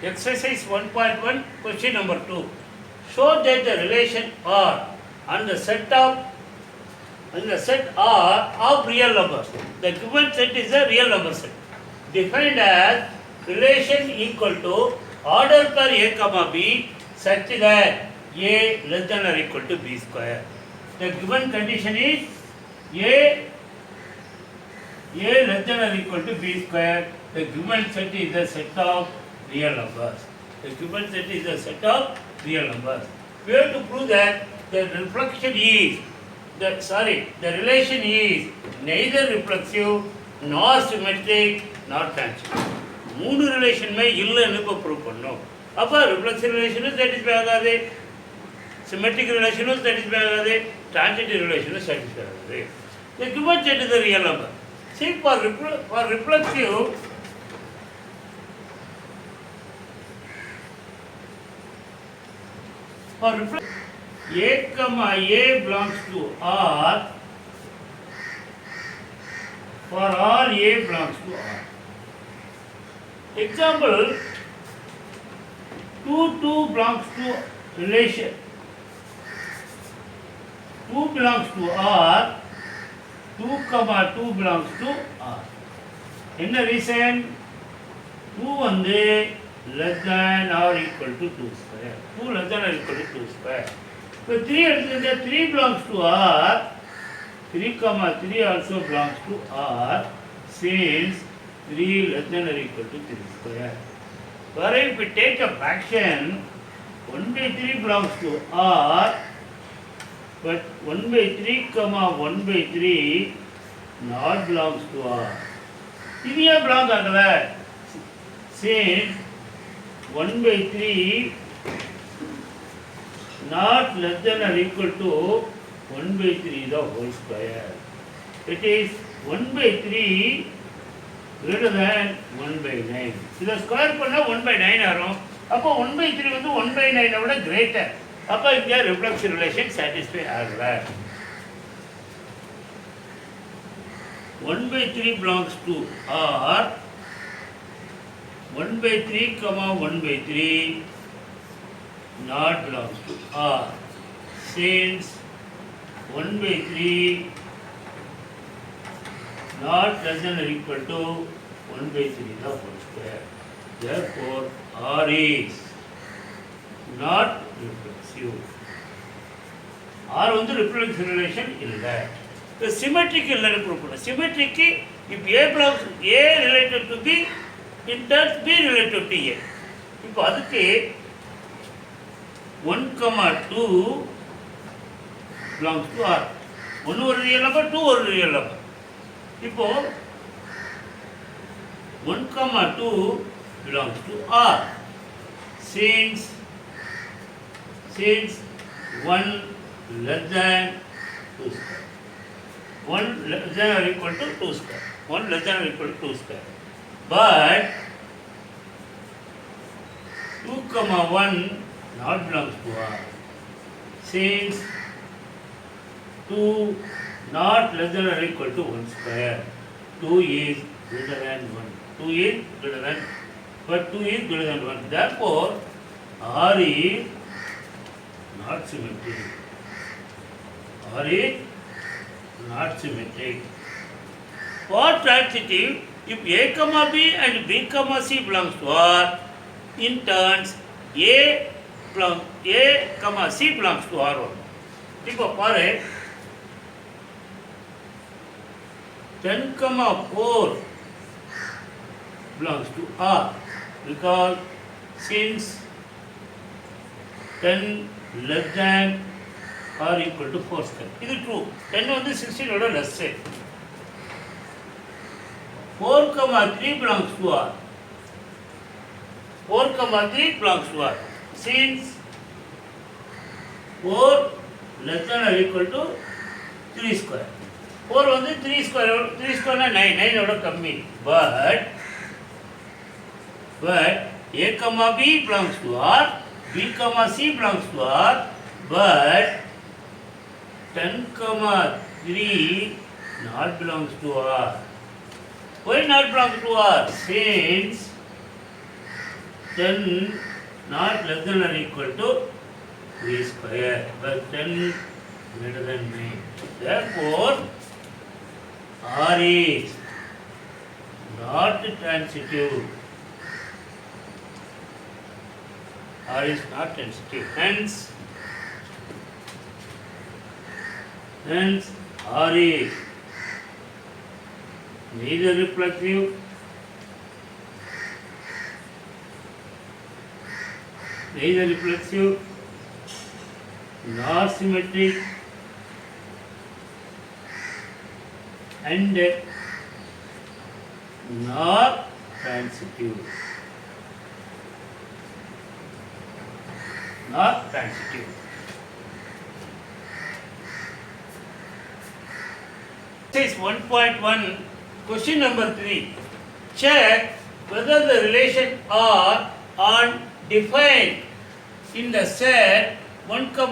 Exercise 1.1, question number 2. Show that the relation R and the set R of real numbers. The given set is a real number set. Defined as relation equal to order per A comma B such that A less than or equal to B square. The given condition is A less than or equal to B square. The given set is a set of real numbers. The given set is a set of real numbers. We have to prove that the reflection is, the relation is neither reflexive nor symmetric nor transitive. மூணு ரிலேஷனுமே இல்லைன்னு இப்போ prove பண்ணோம். அப்போ reflexive ரிலேஷனும் satisfy ஆகாது, symmetric ரிலேஷனும் satisfy ஆகாது, transitive ரிலேஷனும் satisfy ஆகாது. The given set is a real number. See, for reflexive, A comma A belongs to R, for all A belongs to R. Example, 2 belongs to relation. 2 belongs to R, 2 comma 2 belongs to R. In the reason, 2 வந்து less than or equal to 2 square. 2 less than or equal to 2 square. So 3 எடுத்துக்கிட்டா 3 belongs to R, 3 comma 3 also belongs to R, since 3 less than or equal to 3 square. But if we take a fraction, 1 by 3 belongs to R, but 1 by 3 comma 1 by 3 not belongs to R. இது ஏன் belong ஆகல? Since 1 by 3 not less than or equal to 1 by 3 the whole square. It is 1 by 3 greater than 1 by 9. இதை square பண்ணால் 1 by 9 வரும். அப்போ 1 by 3 வந்து 1 by 9 விட greater. அப்போ இங்கே ரிஃப்ளெக்சிவ் ரிலேஷன் சாட்டிஸ்ஃபை ஆகல. 1 by 3 belongs to R, 1 by 3 comma 1 by 3 not belongs to R, since 1 by 3 not less than or equal to 1 by 3 the whole square. Therefore, R is not reflexive. R வந்து reflexive relation இல்லை. The symmetric இல்லைன்னு prove பண்ண. Symmetric if A belongs A related to B, it turns B related to A. இப்போ அதுக்கு 1 comma 2 belongs to R. 1 ஒரு real number, 2 ஒரு real number. இப்போ 1 comma 2 belongs to R, since 1 less than 2 square. 1 less than or equal to 2 square. 1 less than or equal to 2 square. But 2 comma 1 not belongs to R, since 2 not less than or equal to 1 square. 2 is greater than 1. 2 is greater than, but 2 is greater than 1. Therefore, R is not symmetric. R is not symmetric. For transitive, if A comma B and B comma C belongs to R, in turns A comma C belongs to R1. இப்போ பாரு 10 comma 4 belongs to R, because since 10 less than or equal to 4 square. இது true. 10 வந்து 16 ஓட less. 4 comma 3 belongs to R. 4 comma 3 belongs to R, since 4 less than or equal to 3 square. 4 வந்து 3 square na 9 ஓட கம்மி. But A comma B belongs to R, B comma C belongs to R, but 10 comma 3 not belongs to R. Why not belongs to R? Since 10 not less than or equal to 3 square, but 10 greater than 9. Therefore, R is not transitive. R is not transitive. Hence, R is neither reflexive nor symmetric and nor transitive. This is 1.1. Question number 3. Check whether the relation R on defined in the set 1, 2,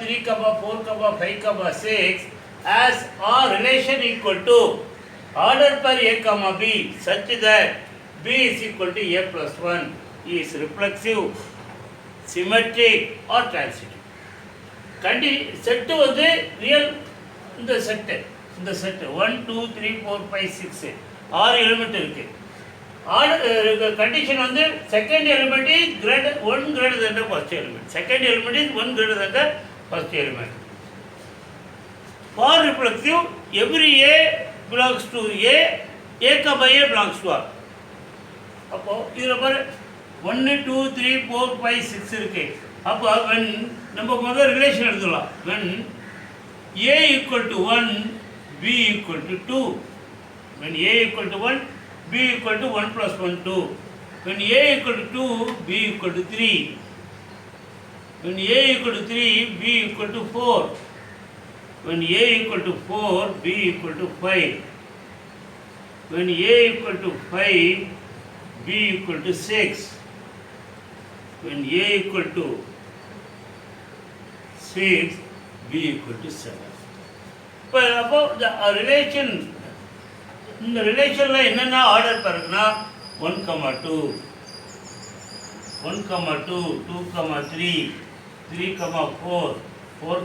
3, 4, 5, 6 as R relation equal to order per A, B such that B is equal to A plus 1 is reflexive, symmetric or transitive. Set வந்து real இந்த set 1, 2, 3, 4, 5, 6 6 element இருக்கு. Condition வந்து second element is one greater than the first element. Second element is one greater than the first element. For reflexive, every A belongs to A by A belongs to R. அப்போ இதுல பாரு 1, 2, 3, 4, 5, 6 இருக்கு. அப்போ when நம்ம முதல்ல relation எடுத்துக்கலாம். when A equal to 1, B equal to 2. When A equal to 1, B equal to 1 plus 1, 2. When A equal to 2, B equal to 3. When A equal to 3, B equal to 4. When A equal to 4, B equal to 5. When A equal to 5, B equal to 6. When A equal to 6, B equal to 7. But about the relation, இந்த ரிலேஷன்ல என்னென்ன order பாருங்கன்னா 1, 2, 1, 2, 2, 3, 3, 4, 4,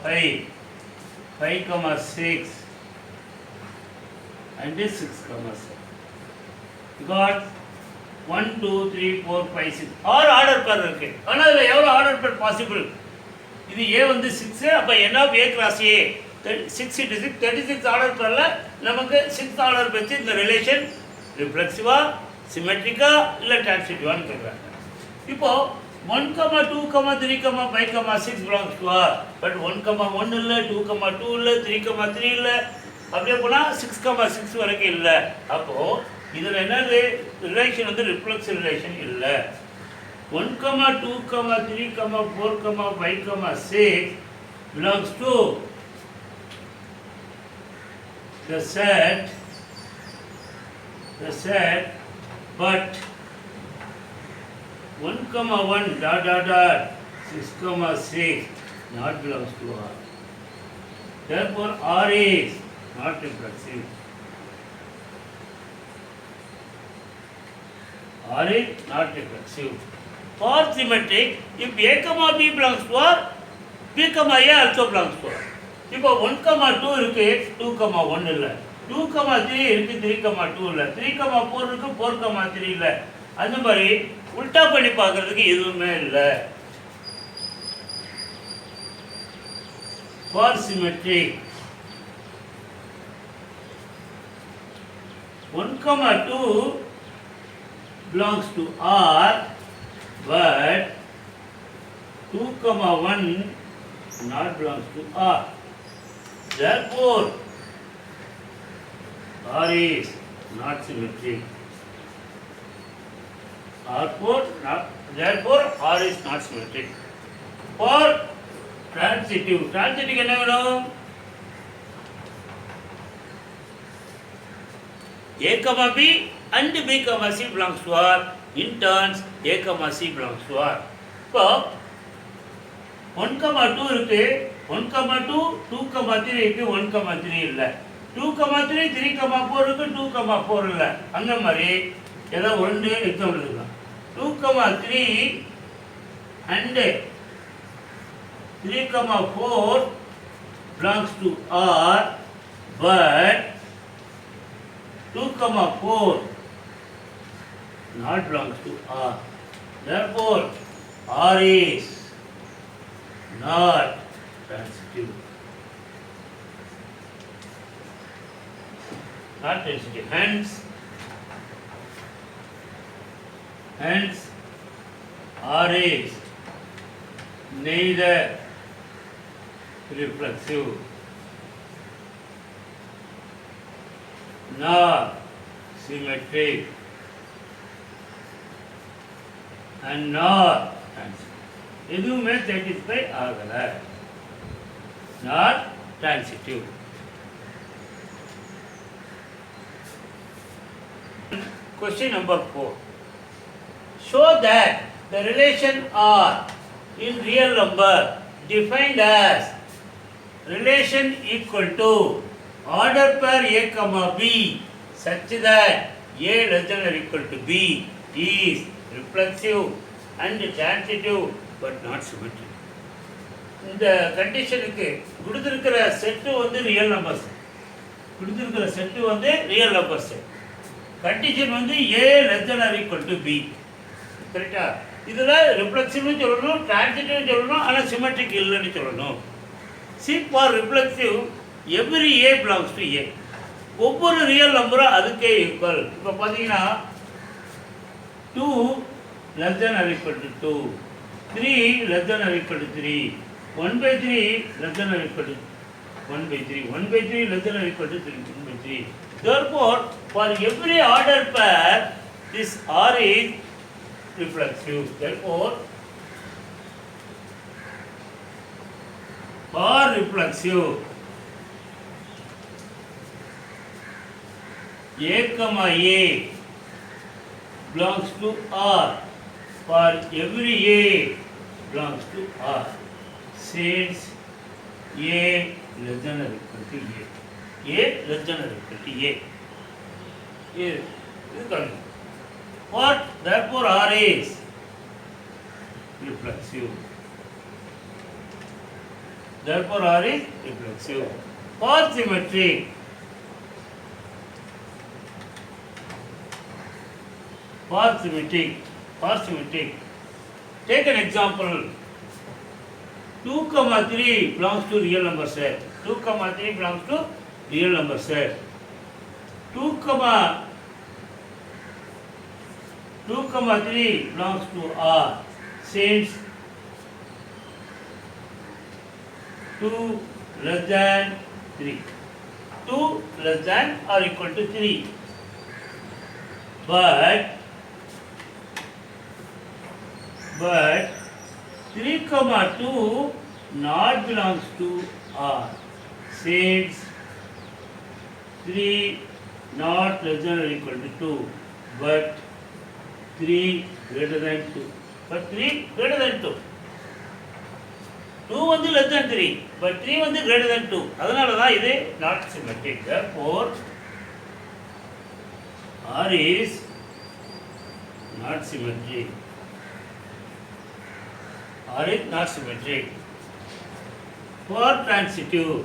5, 5, 6 and 6, 7. You got 1, 2, 3, 4, 5, 6 ஆறு order பேர் இருக்கு. ஆனால் இதில் எவ்வளோ order பேர் possible? இது ஏ வந்து 6, அப்போ n of A cross A 6 into 6 36 order பேரில் நமக்கு 6th ஆர்டர் வச்சு இந்த ரிலேஷன் ரிஃப்ளெக்சிவா, சிமெட்ரிக்கா இல்லை டிரான்சிட்டிவான்னு கேட்குறாங்க. இப்போ 1, 2, 3, 5, 6 belongs to R. பட் 1, 1 இல்லை, 2, 2 இல்லை, 3, 3 இல்லை, அப்படியே போனால் 6, 6 வரைக்கும் இல்லை. அப்போது இதில் என்ன ரிலேஷன் வந்து ரிஃப்ளெக்சிவ் ரிலேஷன் இல்லை. 1, 2, 3, 4, 5, 6 belongs to the set, but 1, 1 dot 6, 6 not belongs to R. Therefore, R is not reflexive. R is not reflexive. For symmetric, if A, B belongs to R, B, A also belongs to R. இப்போ 1, 2 இருக்கு, 2, 1 இல்லை, 2, 3 இருக்கு, 3, 2 இல்லை, 3, 4 இருக்கு, 4, 3 இல்லை. அந்த மாதிரி உல்டா பண்ணி பார்க்கறதுக்கு எதுவுமே இல்லை. For symmetric, 1, 2 belongs to R, but 2, 1 not belongs to R. Therefore, R is not symmetric. Therefore, R is not symmetric. For transitive என்ன வேணும்? A, B and B, C belongs to R. In turns, A, C belongs to R. இப்போ 1, 2 இருக்கு, 1, 2, 2, 3 இருக்கு, 1, 3 இல்லை, 2, 3, 3, 4 இருக்கு, 2, 4 இல்லை. அந்த மாதிரி ஏதாவது ஒன்று எக்ஸாம்பிள் இருக்கலாம். 2, 3 and 3, 4 belongs to R, but 2, 4 not belongs to R. Therefore, R is not transitive. Not transitive. Hence, R is neither reflexive nor symmetric and nor transitive. எதுவுமே satisfy ஆகல. Not transitive. Question number 4. Show that the relation R in real number defined as relation equal to order pair A comma B such that A less than or equal to B is reflexive and transitive but not symmetric. இந்த கண்டிஷனுக்கு கொடுத்திருக்கிற set வந்து real numbers. கொடுத்திருக்கிற set வந்து real numbers. Condition வந்து A less than or equal to B. கரெக்டா? இதுல ரிஃப்ளெக்சிவ்னு சொல்லணும், டிரான்சிட்டிவ்னு சொல்லணும், ஆனால் சிமெட்ரிக் இல்லைன்னு சொல்லணும். See, for reflexive, every A belongs to A. ஒவ்வொரு ரியல் நம்பரும் அதுக்கே ஈக்குவல். இப்போ பார்த்தீங்கன்னா 2 less than or equal to 2, 3 less than or equal to 3, 1/3 less than or equal to 1/3, 1/3 less than or equal to 1/3. Therefore, for every order pair, this R is reflexive. Therefore, for reflexive, A comma A belongs to R. For every A belongs to R. Since A less than or equal to A. A less than or equal to A. This is coming. What? Therefore, R is reflexive. Therefore, R is reflexive. For symmetry, take an example. 2, 3 belongs to real number set. 2, 3 belongs to real number set. 2, 3 belongs to R. Since 2 less than 3. 2 less than or equal to 3. But 3, 2 not belongs to R. Since 3 not less than or equal to 2, but 3 greater than 2. But 3 greater than 2. 2 வந்து less than 3, but 3 வந்து greater than 2. அதனால தான் இது not symmetric. Therefore, R is not symmetric. R is not symmetric. For transitive,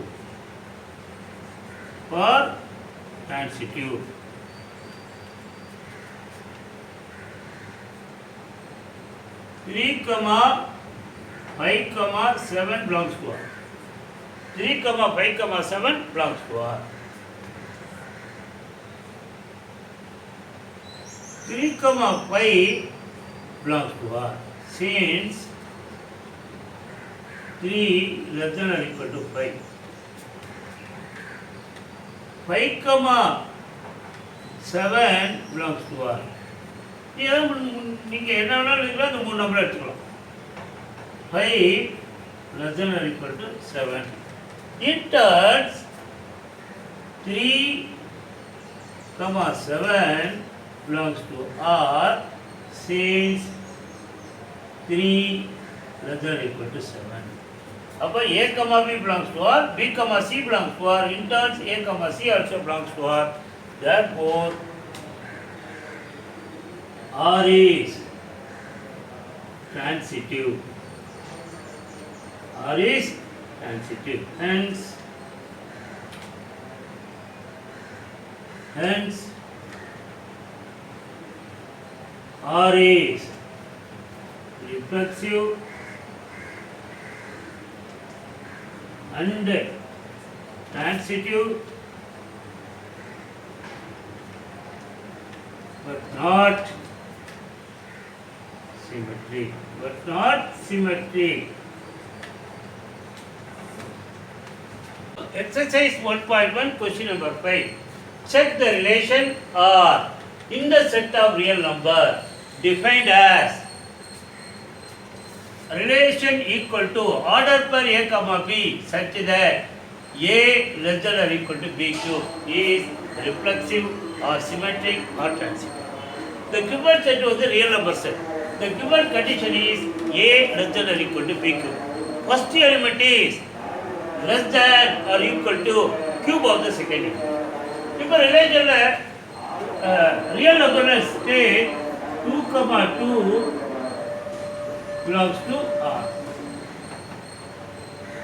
3, 5, 7 belongs to R. 3, 5, 7 belongs to R. 3, 5 belongs to R. Since 3 less than or equal to 5. 5, 7 belongs to R. நீங்கள் என்ன வேணாலும் இருக்கலாம், அந்த 3 நம்பரை எடுத்துக்கலாம். 5 less than or equal to 7. It turns 3, 7 belongs to R since 3 less than or equal to 7. அப்போ A, B belongs to R, B, C belongs to R. In turns A, C also belongs to R. Therefore, R is transitive. R is transitive. Hence R is reflexive and transitive, but not symmetric. Exercise 1.1, question number 5. Check the relation R in the set of real number defined as relation equal to order per A comma B such that A less than or equal to B cube is reflexive or symmetric or transitive. The given set was the real number set. The given condition is A less than or equal to B cube. First element is less than or equal to cube of the second element. If a relation real number state 2, 2 belongs to R.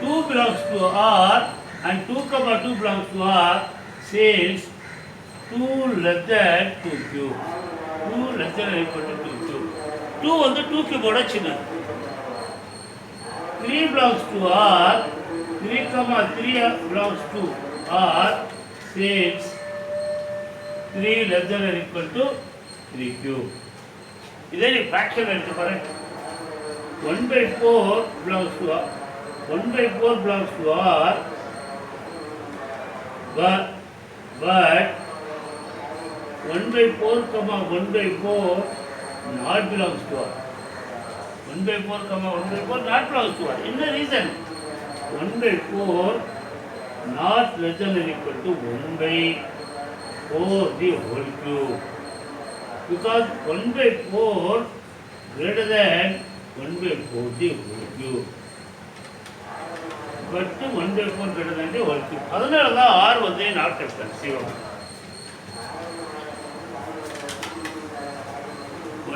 2 belongs to R and 2, 2 belongs to R since 2 less than 2 cube. 2 less than or equal to 2 cube. 2 on the 2 cube oda chinna. 3 belongs to R. 3, 3 belongs to R since 3 less than or equal to 3 cube. This is fraction and correct. 1 by 4 belongs to R. 1 by 4 belongs to R, but 1 by 4, 1 by 4 not belongs to R. 1 by 4, 1 by 4 not belongs to R. In the reason 1 by 4 not less than or equal to 1 by 4 the whole cube. Because 1 by 4 greater than 1 by 4 the whole cube. But 1 by 4 greater than the whole cube. அதனால தான் R வந்து not reflexive.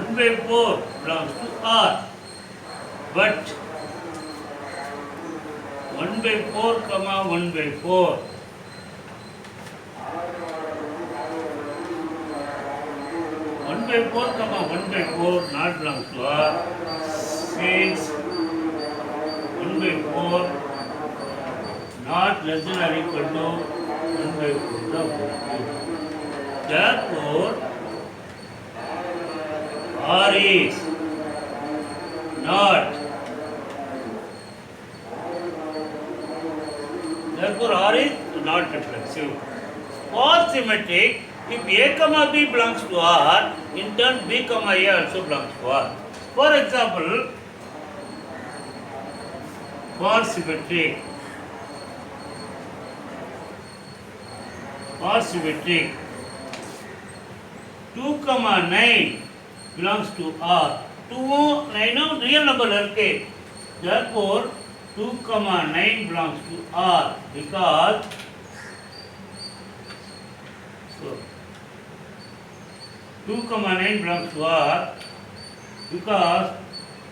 1 by 4 belongs to R. But 1 by 4, 1 by 4 1 by 4, 1 by 4 not belongs to R since 1 by 4 not less than or equal to 1 by 4 the whole cube. Therefore, R is not. Therefore, R is not reflexive. For symmetric, if A comma B belongs to R, in turn B comma A also belongs to R. For example, for symmetric, 2, 9 belongs to R. 2, 9 real number irukku. Therefore, 2, 9 belongs to R because 2, 9 belongs to R because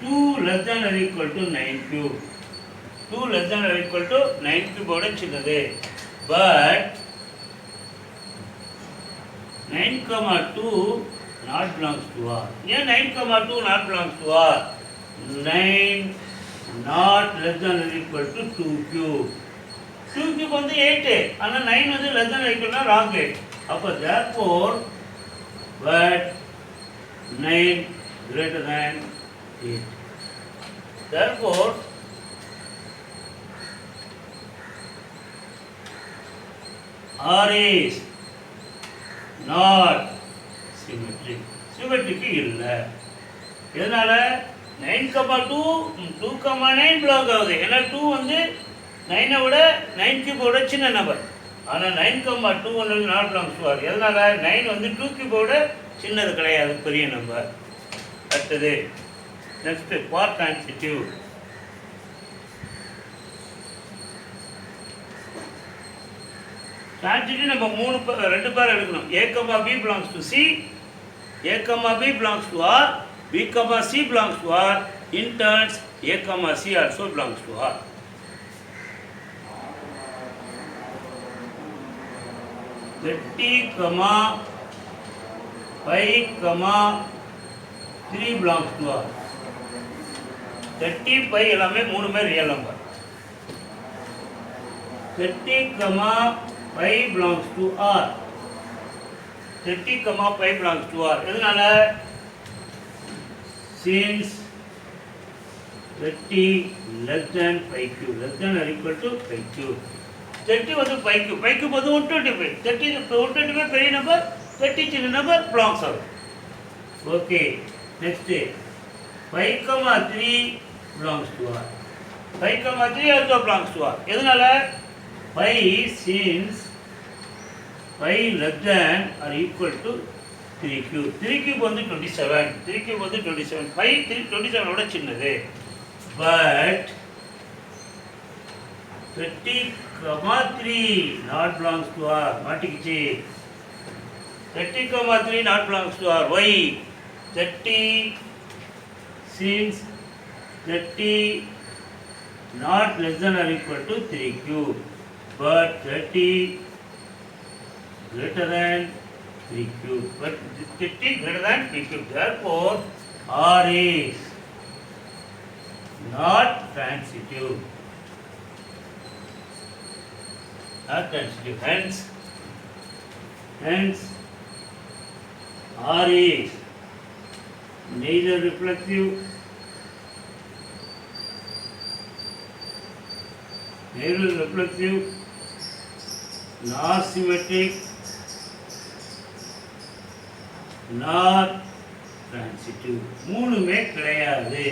2 less than or equal to 9 cube. 2 less than or equal to 9 cube oda chinnadu. But 9, 2 not belongs to R. Yeah, 9, 2 not belongs to R. 9 not less than or equal to 2 cube. 2 cube வந்து 8. ஆனால் 9 வந்து less than or equal to wrong. அப்போ therefore, but 9 greater than 8. Therefore, R is not symmetric. Symmetric இல்லை. இதனால 9, 2, 9 black ஆகுது. ஏன்னா 2 வந்து 9 விட 9 கியூபோட சின்ன நம்பர். ஆனால் 9, 2 வந்து நாட் பிளாங்ஸ் டு R. எதனால 9 வந்து 2 கியூபோட சின்னது கிடையாது, பெரிய நம்பர். அடுத்தது நெக்ஸ்ட் ஃபார் ட்ரான்சிட்டிவ். ட்ரான்சிட்டிவ் நம்ம 2 பேர் எடுக்கணும். A, B belongs to C, A, B belongs to R, B comma C belongs to R, in turns A comma C also belongs to R. Thirty comma 5 comma 3 belongs to R. 30 5 எல்லாமே மூணுமே real number. 30 comma 5 belongs to R. 30 comma 5 belongs to R. எதனால? Since 30 less than 5 cube, less than or equal to 5 cube. 30 வந்து 5 cube. 5 cube வந்து 125. 30 125 பெரிய number, 30 சின்ன number belongs ஆகும். Okay. Next 5 comma 3 belongs to R. 5 comma 3 also belongs to R. எதனால? 5 since 5 less than or equal to 3 cube. 3 cube வந்து 27. 3 cube வந்து 27. 5 27 ஓட சின்னது. But 30 comma 3 not belongs to R. மாட்டிக்கிச்சு. 30 comma 3 not belongs to R. Why? 30 since 30 not less than or equal to 3 cube, but 30 greater than 3 cube, but 30 greater than 3 cube. Therefore, R is not transitive. Not transitive. Hence, R is neither reflexive nor symmetric nor transitive. மூணுமே கிடையாது.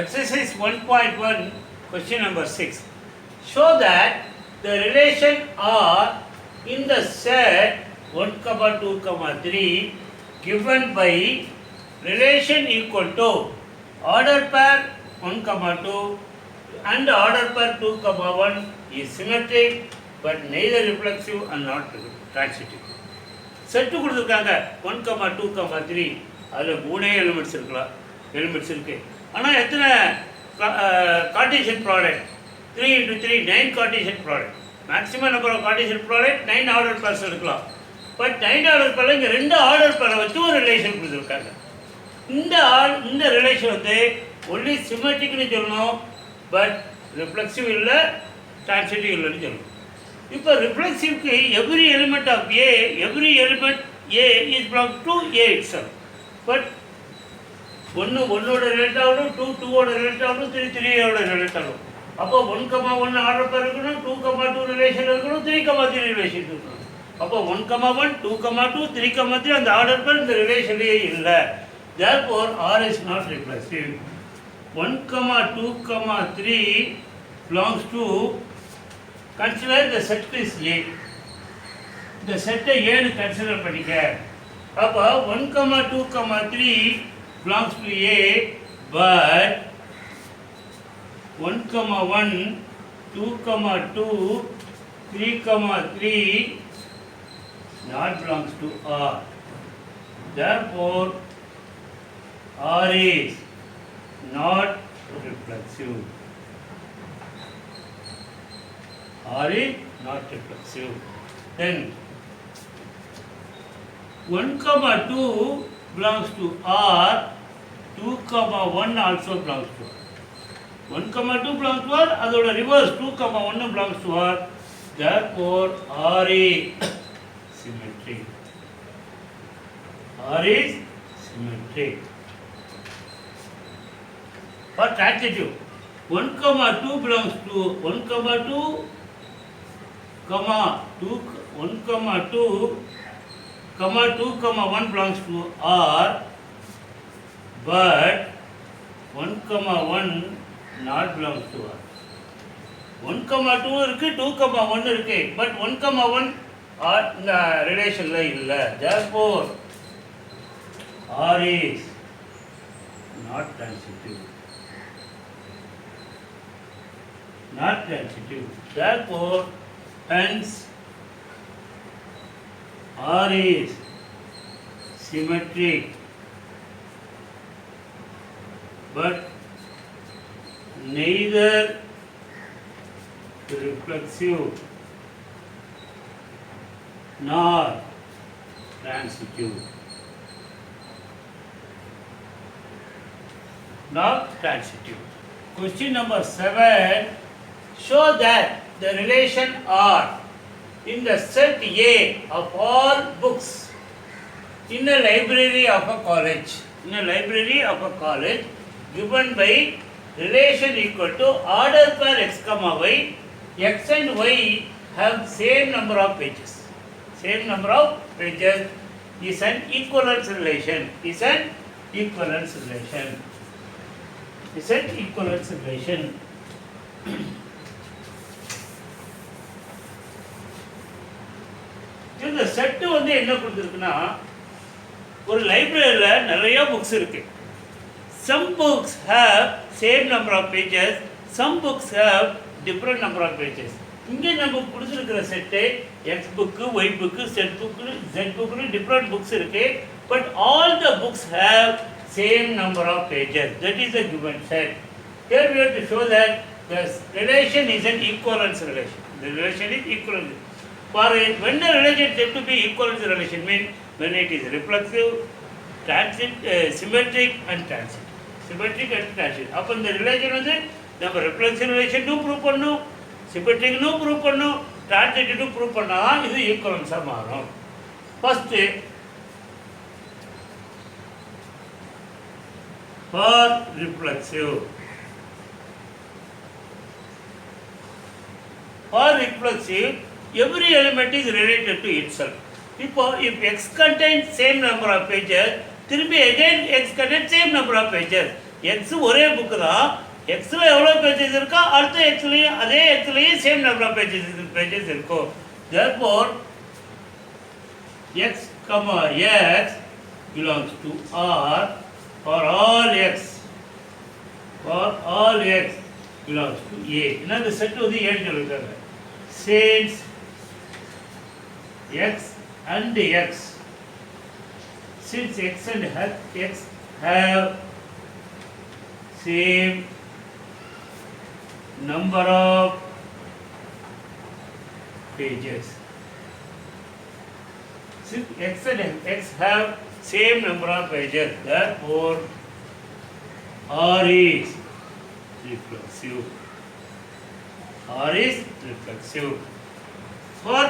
Exercise 1.1 question number 6. Show that the relation R in the set 1, 2, 3 given by relation equal to order pair 1, 2 and order pair 2, 1 is symmetric but neither reflexive and not transitive. Set கொடுத்துருக்காங்க 1, 2, 3. அதில் 3 elements இருக்கு. ஆனால் எத்தனை Cartesian product? 3 into 3 9 Cartesian product. Maximum number of Cartesian product 9 order pairs எடுக்கலாம். But 9 order பேரில் இங்கே 2 order பேரை வச்சு ஒரு ரிலேஷன் கொடுத்துருக்காங்க. இந்த ரிலேஷன் வந்து ஒன்லி சிமெட்ரிக்னு சொல்லணும், பட் ரிஃப்ளெக்சிவ் இல்லை, டிரான்சிட்டிவ் இல்லைன்னு சொல்லணும். இப்போ ரிஃப்ளெக்சிவ்க்கு every element of A is belongs to A itself. But 1 1ஓட ரிலேட் ஆகணும், 2 2ஓட ரிலேட் ஆகணும், 3 3ஓட ரிலேட் ஆகணும். அப்போ 1, 1 ஆர்டர் பேர் இருக்கணும், 2, 2 ரிலேஷன் இருக்கணும், 3, 3 ரிலேஷன் இருக்கணும். அப்போ 1, 1, 2, 2, 3, 3 அந்த ஆர்டர் பேர் இந்த ரிலேஷன்லேயே இல்லை. Therefore, R is not reflexive. 1, 2, 3 belongs to, consider the set is A. The set A னு consider பண்ணிக்க. அப்போ 1, 2, 3 belongs to A, but 1, 1, 2, 2, 3, 3 not belongs to R. Therefore, R is not reflexive. R is not reflexive. Then 1, 2 belongs to R. 2, 1 also belongs to R. 1, 2 belongs to R. அதோட reverse 2, 1 belongs to R. Therefore, R is symmetric. R is symmetric. For transitive, 1, 2 belongs to 1, 2, 1 belongs to R, but 1, 1 not belongs to R. 1, 2 இருக்கு, 2, 1 இருக்கு, but 1, 1 இந்த ரிலேஷன்ல இல்லை. Therefore, R is not transitive. Not transitive. Therefore, hence R is symmetric but neither reflexive nor transitive. Not transitive. Question number 7. Show that the relation R in the set A of all books in a library of a college. In a library of a college given by relation equal to order per x comma y. X and y have same number of pages. Same number of pages is an equivalence relation. Is an equivalence relation. Is an equivalence relation. இந்த set வந்து என்ன கொடுத்துருக்குன்னா ஒரு லைப்ரரியில் நிறைய books இருக்கு. Some books have same number of pages, some books have different number of pages. இங்கே நம்ம கொடுத்துருக்கிற set X book, Y book, Z book, Z book different books இருக்கு. But all the books have same number of pages. That is a given set. Here we have to show that the relation is an equivalence relation. The relation is equivalence. For when the relation said to be equivalence relation means when it is reflexive, symmetric and transitive. Symmetric and transitive. அப்போ இந்த relation வந்து நம்ம reflexive ரிலேஷனும் prove பண்ணணும், சிமெட்ரிக்னும் prove பண்ணணும், டிரான்சிட்டிவ்னும் prove பண்ணால் தான் இது ஈக்குவலன்ஸாக மாறும். First for reflexive. For reflexive, every element is related to itself. If x contains same number of pages, திரும்பி again x contains same number of pages. x ஒரே புக்கு தான், xல எவ்வளோ பேஜஸ் இருக்கோ அடுத்த xலையும் அதே xலையும் சேம் நம்பர் ஆஃப் பேஜஸ் இருக்கும். Therefore, x, x belongs to R for all x. For all x belongs to A. இந்த set வந்து ஏன்னு சொல்லியிருக்காங்க. Since x and x, since x and x have same number of pages. Since x and x have same number of pages, therefore R is reflexive. R is reflexive. For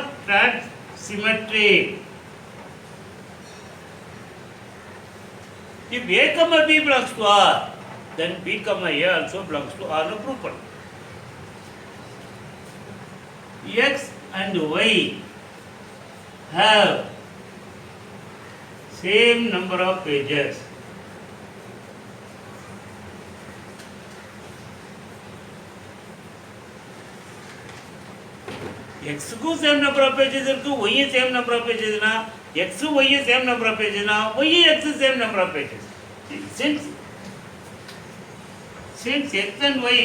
symmetry, if A comma B belongs to R, then B comma A also belongs to R. No proof. X and Y have same number of pages. X க்கு same number of pages இருக்கு, Y same number of pages னா X Y same number of pages னா Y X same number of pages. Since X and Y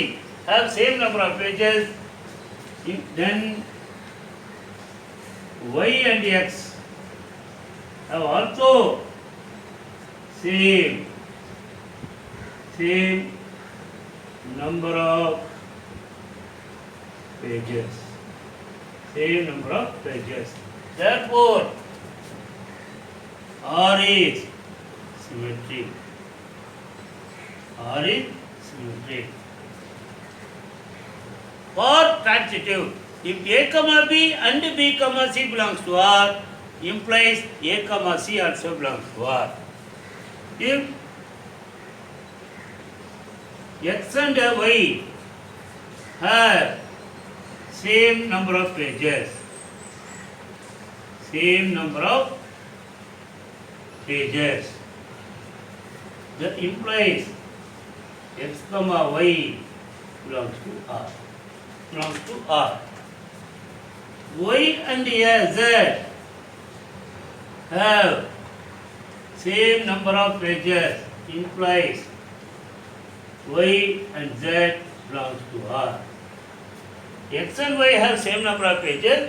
have same number of pages, then Y and X have also same number of pages. Same number of pages. Therefore, R is symmetric. R is symmetric. For transitive, if A comma B and B comma C belongs to R, implies A comma C also belongs to R. If X and Y have same number of pages, that implies X comma Y belongs to R. Y and Z have same number of pages, implies Y and Z belongs to R. X and Y have same number of pages,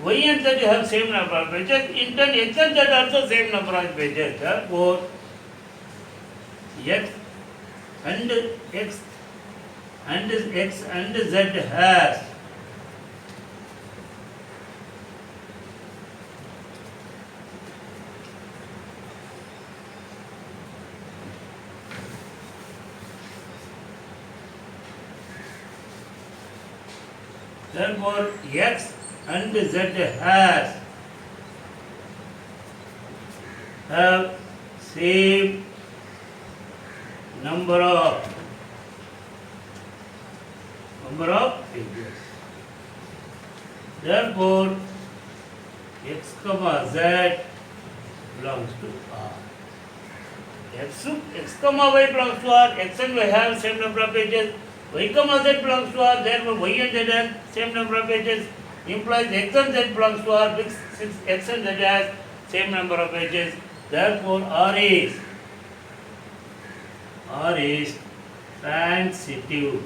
y and z have same number of pages. In turn, x and z also same number of pages. Therefore, x and z has therefore x and z have same number of pages. Therefore, x comma z belongs to R. X comma y belongs to R. X and y have same number of pages. Y comma z belongs to R. Therefore, y and z have same number of pages. Implies x and z belongs to R. Since x and z has same number of pages. Therefore, R is transitive.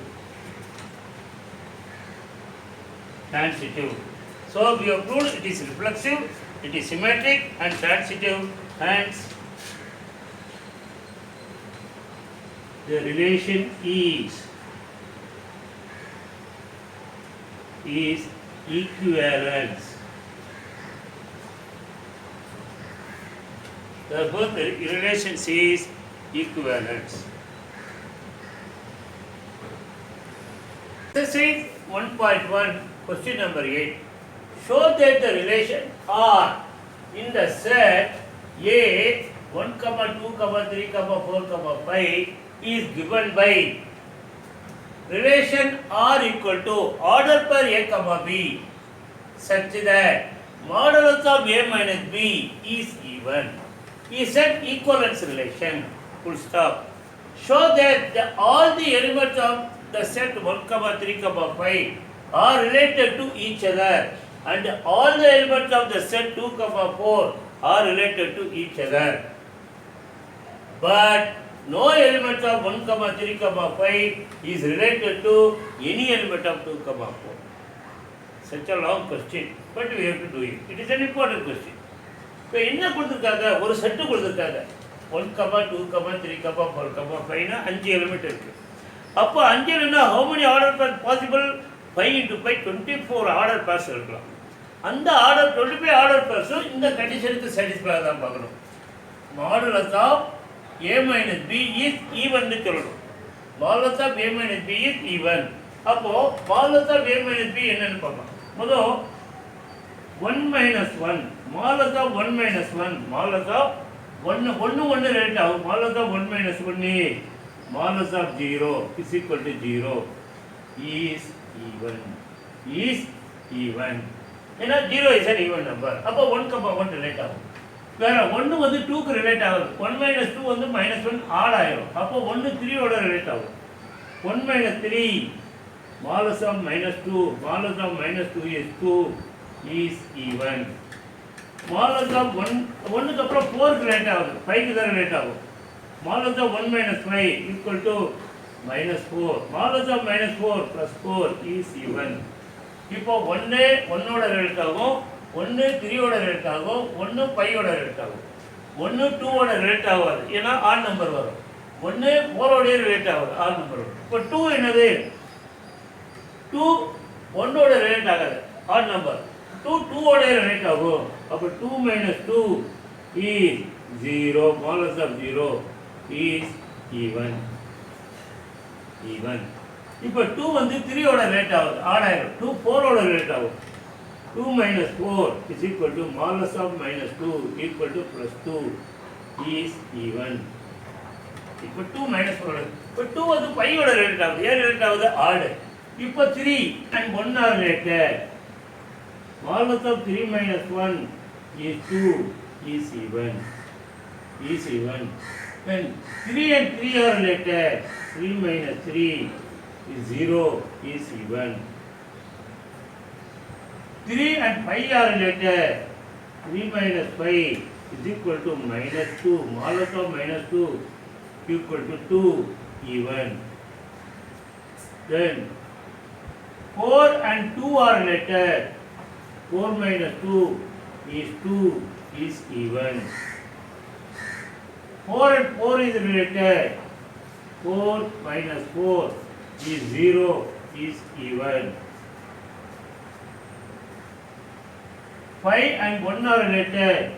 So we have proved it is reflexive, it is symmetric and transitive, hence the relation is equivalence. Therefore, the relation is equivalence. Exercise 1.1, question number 8. Show that the relation R in the set A 1, 2, 3, 4, 5 is given by relation R equal to order per A, B such that modulus of A minus B is even. Is an equivalence relation. Full stop. Show that all the elements of the set 1, 3, 5 are related to each other and all the elements of the set 2, 4 are related to each other. But no element of 1, 3, 5 is related to any element of 2, 4. Such a long question, but we have to do it. It is an important question. இப்போ என்ன கொடுத்துருக்காங்க, ஒரு set கொடுத்துருக்காங்க 1, 2, 3, 4, 5 5 element இருக்குது. அப்போ 5 எலிமெண்ட்னா how many order pairs possible? 5 into 5 24 order pairs இருக்கலாம். அந்த order 25 order பர்ஸும் இந்த கண்டிஷனுக்கு சாட்டிஸ்ஃபை தான் பார்க்கணும். Modulus of A minus B is even னு சொல்லணும். Modulus of A minus B is even. அப்போ modulus of A minus B என்னன்னு பார்க்கலாம். முதல் 1 minus 1 modulus of 1 minus 1 modulus of 1 rate ஆகும். modulus of 1 minus 1 modulus of 0 is equal to 0 is even. ஏன்னா 0 is an even number. அப்போ 1, 1 relate ஆகும். வேற 1 வந்து 2 க்கு ரிலேட் ஆகுது. 1 minus 2 வந்து -1 ஆட் ஆயிரும். அப்போ 1 3 ஓட ரிலேட் ஆகும். 1 minus 3 modulus of -2 modulus of -2 is 2 is even. modulus of 1 க்கு அப்புறம் 4 க்கு ரிலேட் ஆகுது. 5 க்கு தான் ரிலேட் ஆகும். modulus of 1 minus 5 equal to -4. modulus of -4 plus 4 is even. இப்போ 1 1 ஓட ரிலேட் ஆகும், 1 3 ஓட ரிலேட் ஆகும், 1 5 ஓட ரிலேட் ஆகும். 1 2 ஓட ரிலேட் ஆகாது. ஏன்னா ஆட் நம்பர் வரும். 1 4 ஓட ரிலேட் ஆகாது. ஆட் நம்பர் வரும். இப்போ 2 என்னது? 2 1 ஓட ரிலேட் ஆகாது. Add number. 2 ஓட ரிலேட் ஆகும். அப்போ 2 minus 2 is 0. modulus of 0 is even. இப்போ 2 வந்து 3 ஓட ரிலேட் ஆகுது. ஆட் ஆயிடும். 2 4 ஓட ரிலேட் ஆகும். 2 minus 4 is equal to modulus of -2 equal to +2 is even. இப்போ 2 minus 4. இப்போ 2 வந்து 5 ஓட ரிலேட் ஆகுது. ஏன் ரிலேட் ஆகுது? ஆட். இப்போ 3 and 1 are related. modulus of 3 minus 1 is 2 is even. When 3 and 3 are related, 3 minus 3 is 0 is even. 3 and 5 are related, 3 minus 5 is equal to -2. modulus of -2 equal to 2 even. Then 4 and 2 are related, 4 minus 2 is 2 is even. 4 and 4 is related. 4 minus 4 is 0 is even. 5 and 1 are related.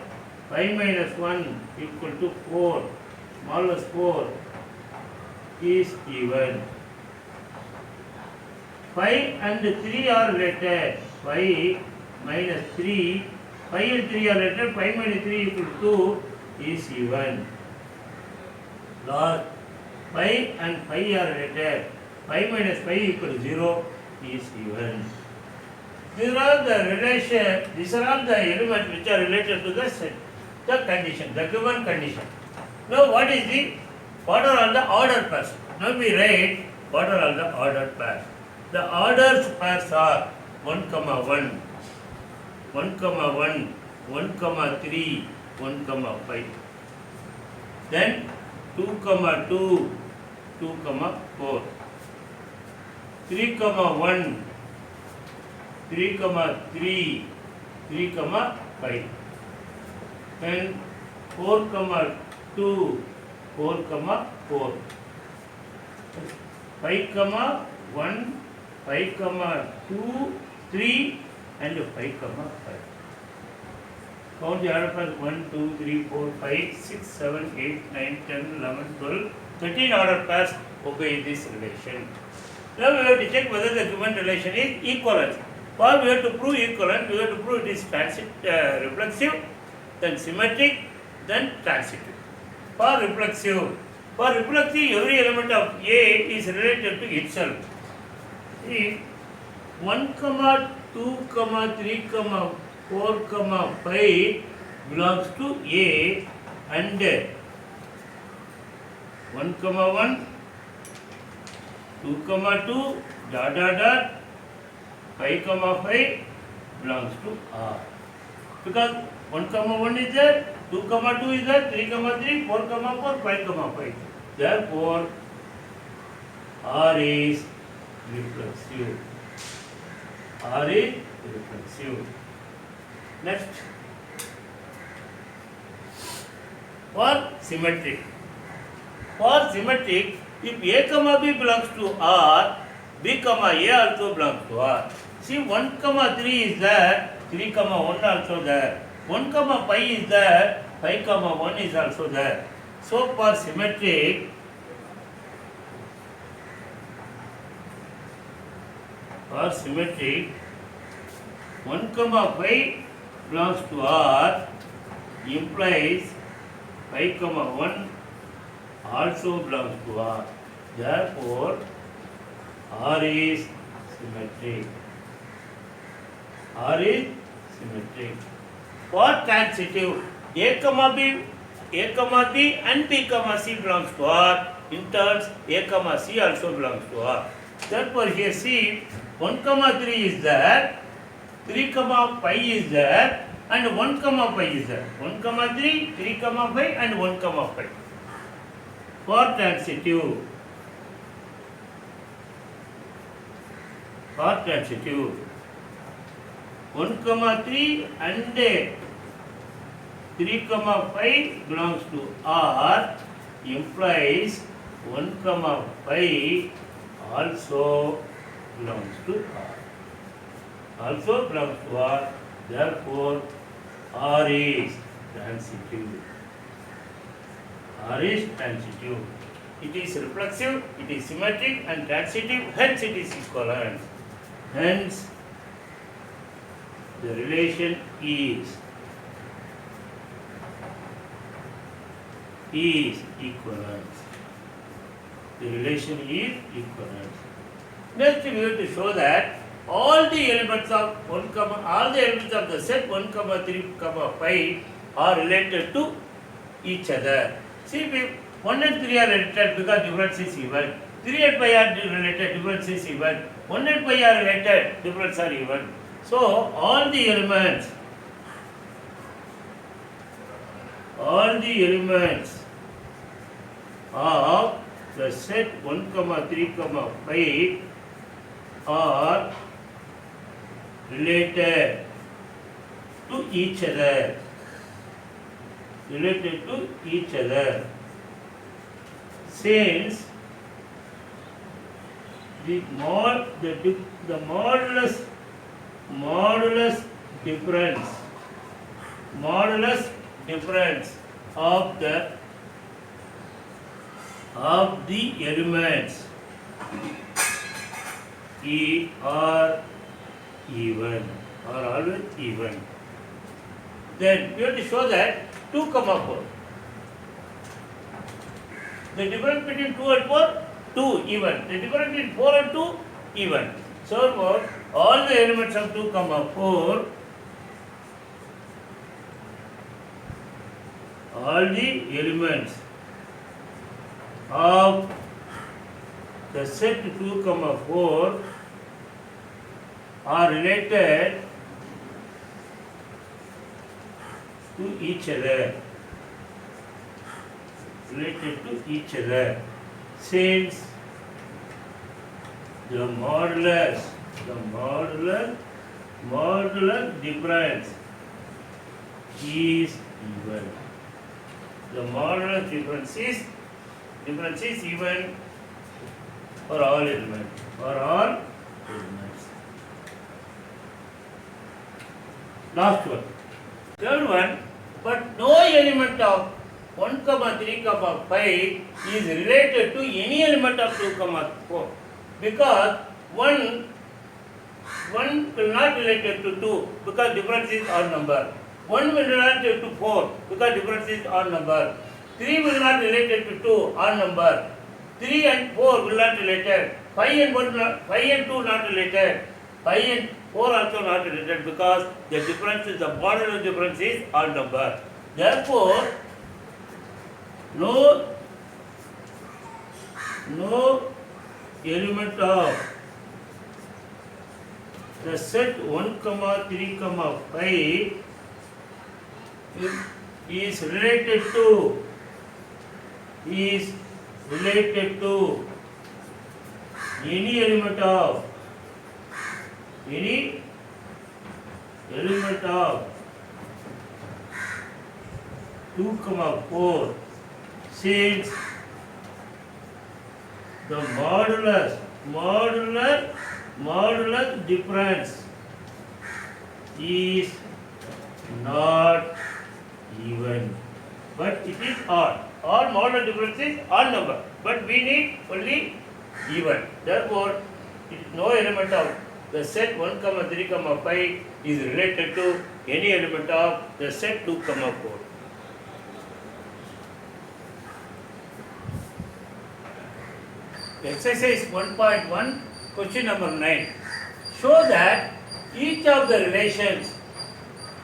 5 minus 1 equal to 4. Smallest 4 is even. 5 and 3 are related. 5 minus 3. 5 and 3 are related. 5 minus 3 equal to 2 is even. Last 5 and 5 are related. 5 minus 5 equal to 0 is even. These are the relation. These are all the elements which are related to the set, the condition, the given condition. Now, what are all the ordered pairs? Now we write what are all the ordered pairs. The ordered pairs are 1, 1, 1, 1, 1, 3, 1, 5. Then 2, 2, 2, 4. 3, 1, 3, 3, 3, 5. Then 4, 2, 4, 4. 5, 1, 5, 2, 3 and 5, 5. Count the order pairs 1, 2, 3, 4, 5, 6, 7, 8, 9, 10, 11, 12, 13 order pairs obey this relation. Now we have to check whether the given relation is equivalent. For we have to prove equivalent, we have to prove it is reflexive, then symmetric, then transitive. For reflexive, every element of A is related to itself. See, 1, 2, 3, 4, 5 belongs to A and 1, 1, 2, 2, dot, 5, 5 belongs to R. Because 1, 1 is there, 2, 2 is there, 3, 3, 4, 4, 5, 5. Therefore, R is reflexive. R is reflexive. Next, for symmetric. For symmetric, if A, B belongs to R, B, A also belongs to R. See, 1, 3 is there, 3, 1 also there. 1, 5 is there, 5, 1 is also there. So, for symmetric, for symmetric, 1, 5 belongs to R implies 5, 1 also belongs to R. Therefore, R is symmetric. R is symmetric. For transitive, A, B and B, C belongs to R. In turns, A, C also belongs to R. Therefore, here see 1, 3 is there, 3, 5 is there, and 1, 5 is there. 1, 3, 3, 5 and 1, 5. For transitive, 1, 3 and 3, 5 belongs to R implies 1, 5 also belongs to R. Also belongs to R. Therefore, R is transitive. R is transitive. It is reflexive, it is symmetric and transitive, hence it is equivalent. Hence, the relation is equivalent. The relation is equivalent. Next, we have to show that all the elements of the set 1, 3, 5 are related to each other. See, 1 and 3 are related because difference is even. 3 and 5 are related, difference is even. 1 and 5 are related, difference are even. So, all the elements of the set 1, 3, 5 are related to each other. Related to each other. Since the modulus difference of the elements are even, are always even. Then we have to show that 2, 4. The difference between 2 and 4, 2 even. The difference between 4 and 2, even. So all the elements of 2, 4, all the elements of the set 2, 4 are related to each other. Related to each other. Since the modulus difference is even. The modulus difference is even for all elements. Last one. Third one, but no element of 1, 3, 5 is related to any element of 2, 4. Because 1 will not related to 2 because difference is odd number. 1 will not related to 4 because difference is odd number. 3 will not related to 2, odd number. 3 and 4 will not related. 5 and 2 not related. 5 and 4 also not related because the difference is, the modulus difference is odd number. Therefore, no element of the set 1, 3, 5 is related to any element of 2, 4, since the modulus difference is not even, but it is odd. All modulus difference is odd number, but we need only even. Therefore, no element of the set 1, 3, 5 is related to any element of the set 2, 4. Exercise 1.1, question number 9. Show that each of the relations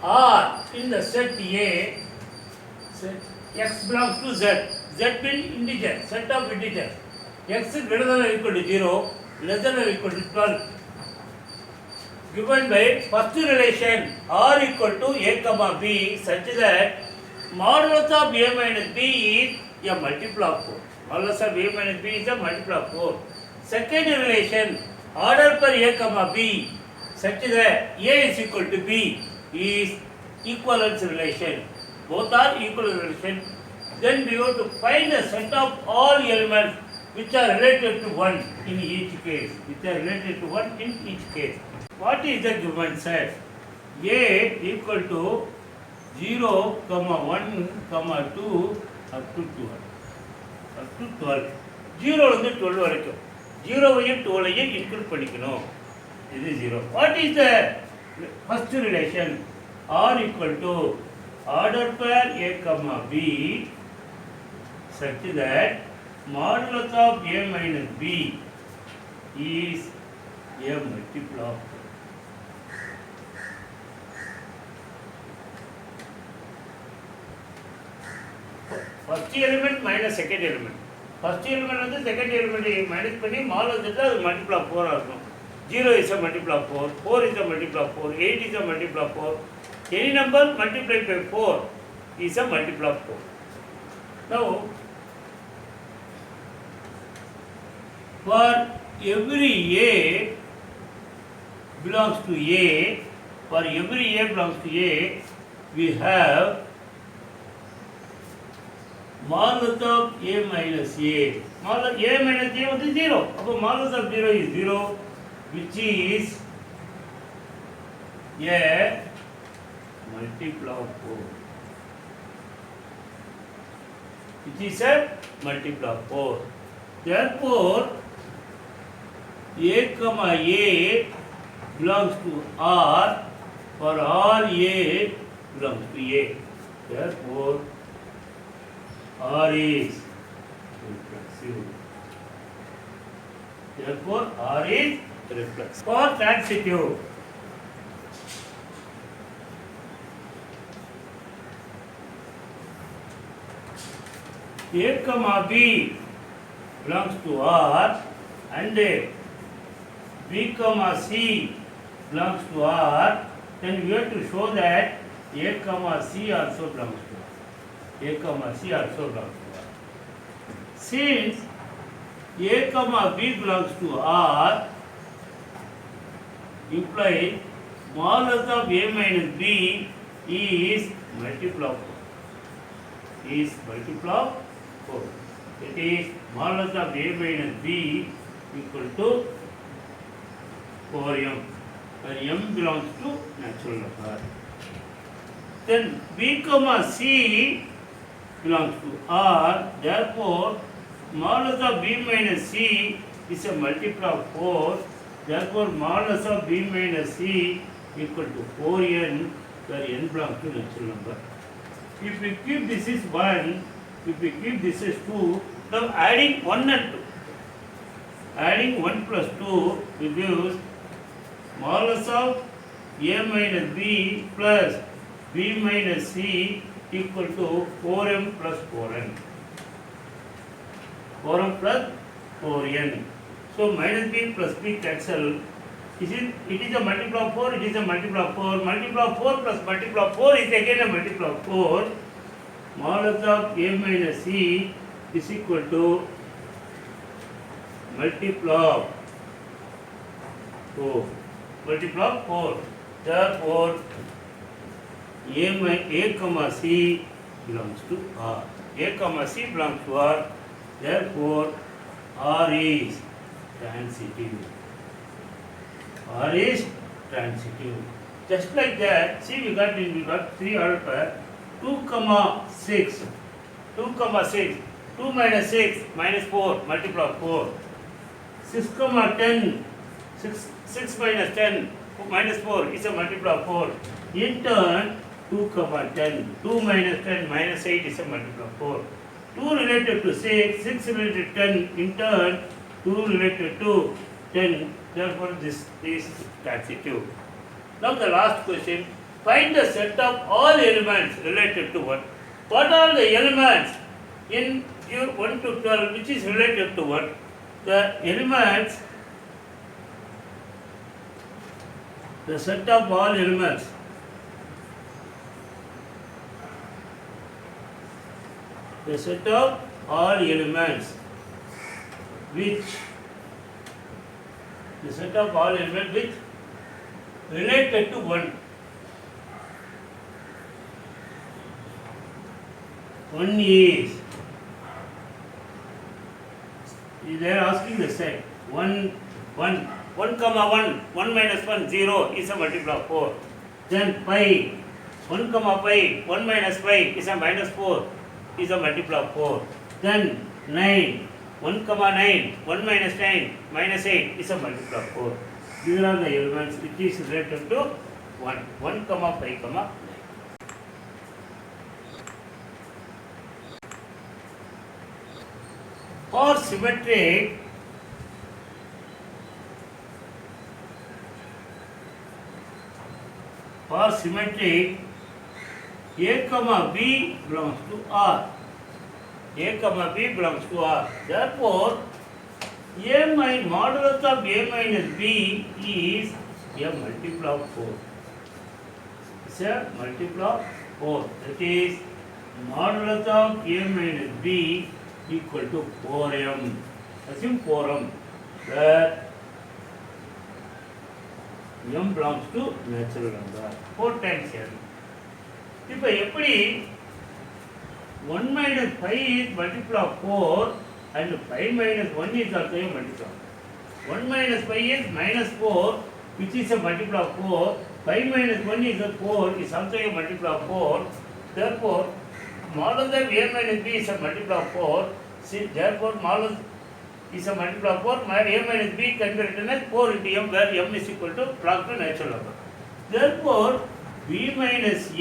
are in the set A, set x belongs to z. Z means integer, set of integers. X is greater than or equal to 0, less than or equal to 12. Given by first relation r equal to a, b such that modulus of a minus b is a multiple of 4. Modulus of a minus b is a multiple of 4. Second relation order per a, b such that a is equal to b is equivalence relation. Both are equivalence relation. Then we have to find the set of all elements which are related to 1 in each case. What is the given set? A equal to 0, 1, 2 up to 12. 0 வந்து 12 வரைக்கும். 0வையும் 12ஐயும் include பண்ணிக்கணும். இது 0. What is the first relation? R equal to order pair a, b such that modulus of a minus b is a multiple of 4. First element minus second element. First element வந்து second element minus பண்ணி modulus எடுத்தா அது multiple of 4 ஆகும். 0 is a multiple of 4, 4 is a multiple of 4, 8 is a multiple of 4. Any number multiplied by 4 is a multiple of 4. Now, for every a belongs to a, For every A belongs to A, we have modulus of A minus A. Modulus A minus A is 0. So modulus of 0 is 0, which is a multiple of 4. Which is a multiple of 4. Therefore, A comma A belongs to R for all A belongs to A. Therefore, R is reflexive. Therefore, R is reflexive. For transitive, A comma B belongs to R and B comma C belongs to R, then we have to show that A comma C also belongs to R. A comma C also belongs to R. Since A comma B belongs to R, implies modulus of A minus B is multiple of 4. Is multiple of 4. It is modulus of A minus B equal to 4m, where m belongs to natural number. Then B comma C belongs to R, therefore modulus of B minus C is a multiple of 4, therefore modulus of B minus C equal to 4n, where n belongs to natural number. If we keep this is 1, if we keep this is 2, now adding 1 and 2. Adding 1 plus 2 we gives modulus of A minus B plus B minus C equal to 4m plus 4n. 4m plus 4n. So minus B plus B cancel. It is a multiple of 4, it is a multiple of 4. Multiple of 4 plus multiple of 4 is again a multiple of 4. Modulus of A minus C is equal to multiple of 4. Multiple of 4. Therefore, A comma C belongs to R. A comma C belongs to R. Therefore, R is transitive. R is transitive. Just like that, see we got 3 alpha, 2 comma 6. 2 comma 6. 2 minus 6 minus 4 multiple of 4. 6 comma 10. 6 minus 10 minus 4 is a multiple of 4. In turn, 2 comma 10. 2 minus 10 minus 8 is a multiple of 4. 2 related to 6, 6 related to 10. In turn, 2 related to 10. Therefore, this is transitive. Now the last question. Find the set of all elements related to what? What are the elements in your 1 to 12 which is related to what? The elements, the set of all elements. The set of all elements which related to 1. 1 is they are asking the set 1 comma 1 minus 1 0 is a multiple of 4. Then pi 1 comma pi 1 minus pi is a minus 4 is a multiple of 4. Then 9 1 comma 9 1 minus 9 minus 8 is a multiple of 4. These are the elements which is related to 1 comma pi comma 9. For symmetric, A comma B belongs to R. A comma B belongs to R. Therefore, modulus of A minus B is a multiple of 4. It's a multiple of 4. That is, modulus of A minus B equal to 4m. Assume 4m, where m belongs to natural number. 4 times n. இப்போ எப்படி 1 minus 5 is multiple of 4 and 5 minus 1 is also a multiple of 4. 1 minus 5 is minus 4 which is a multiple of 4. 5 minus 1 is a 4 is also a multiple of 4. Therefore, model that a minus b is a multiple of 4. Therefore, model is a multiple of 4. A minus b can be written as 4 into m where m is equal to belongs to natural number. Therefore, b minus a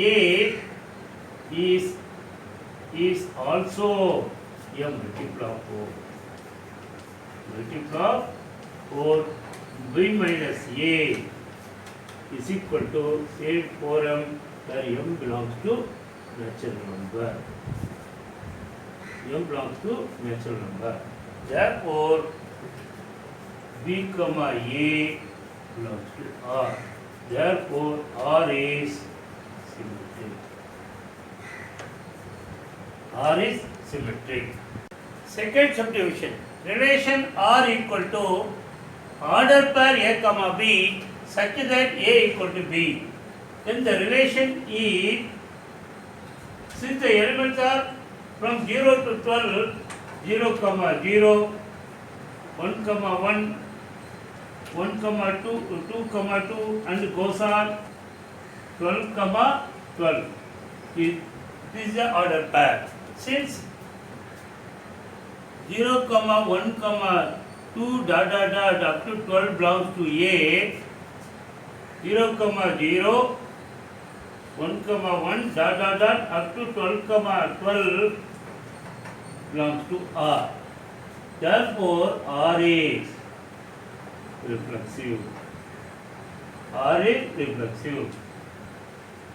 is also a multiple of 4. Multiple of 4. B minus a is equal to same 4m where m belongs to natural number. M belongs to natural number. Therefore, b comma a belongs to R. Therefore, R is symmetric. R is symmetric. Second subdivision. Relation R equal to order pair A comma B such that A equal to B. Then the relation is, since the elements are from 0 to 12, 0 comma 0, 1 comma 1, 1 comma 2, 2 comma 2 and goes on 12 comma 12. This is the order pair. Since 0 comma 1 comma 2 dot dot dot up to 12 belongs to A, 0 comma 0, 1 comma 1 dot dot dot up to 12 comma 12 belongs to R. Therefore, R is reflexive. R is reflexive.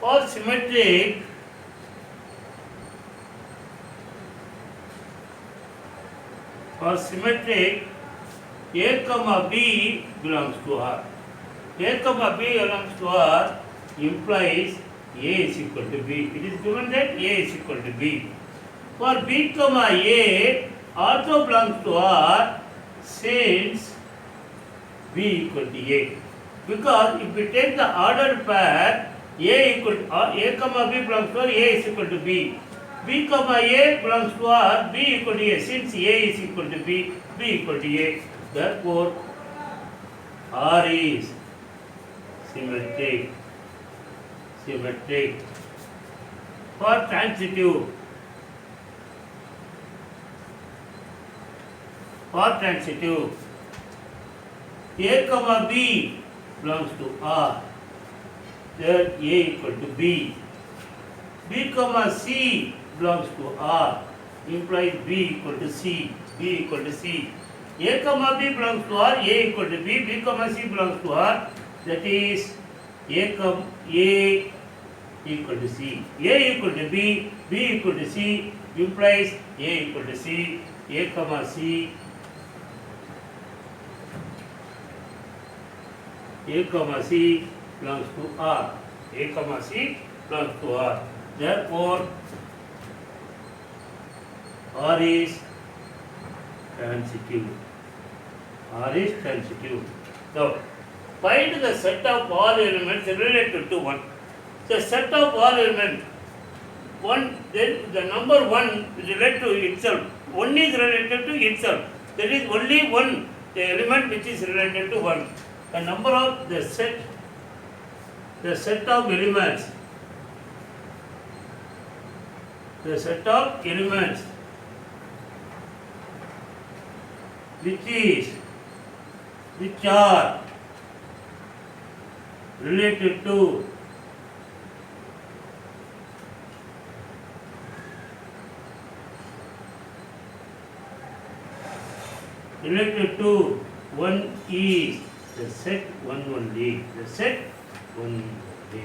For symmetric, A comma B belongs to R. A comma B belongs to R implies A is equal to B. It is given that A is equal to B. For B comma A also belongs to R since B equal to A. Because if we take the ordered pair, A comma B belongs to R, A is equal to B. B comma A belongs to R, B equal to A. Since A is equal to B, B equal to A. Therefore, R is symmetric. Symmetric. For transitive, A comma B belongs to R. There A equal to B. B comma C belongs to R implies B equal to C. B equal to C. A comma B belongs to R, A equal to B. B comma C belongs to R. That is A equal to C. A equal to B. B equal to C implies A equal to C. A comma C. A comma C belongs to R. A comma C belongs to R. Therefore, R is transitive. R is transitive. Now, find the set of all elements related to 1. The set of all elements 1, then the number 1 is related to itself. 1 is related to itself. There is only one element which is related to 1. The number of the set of elements. The set of elements which are related to one is the set 1 only. The set 1 only.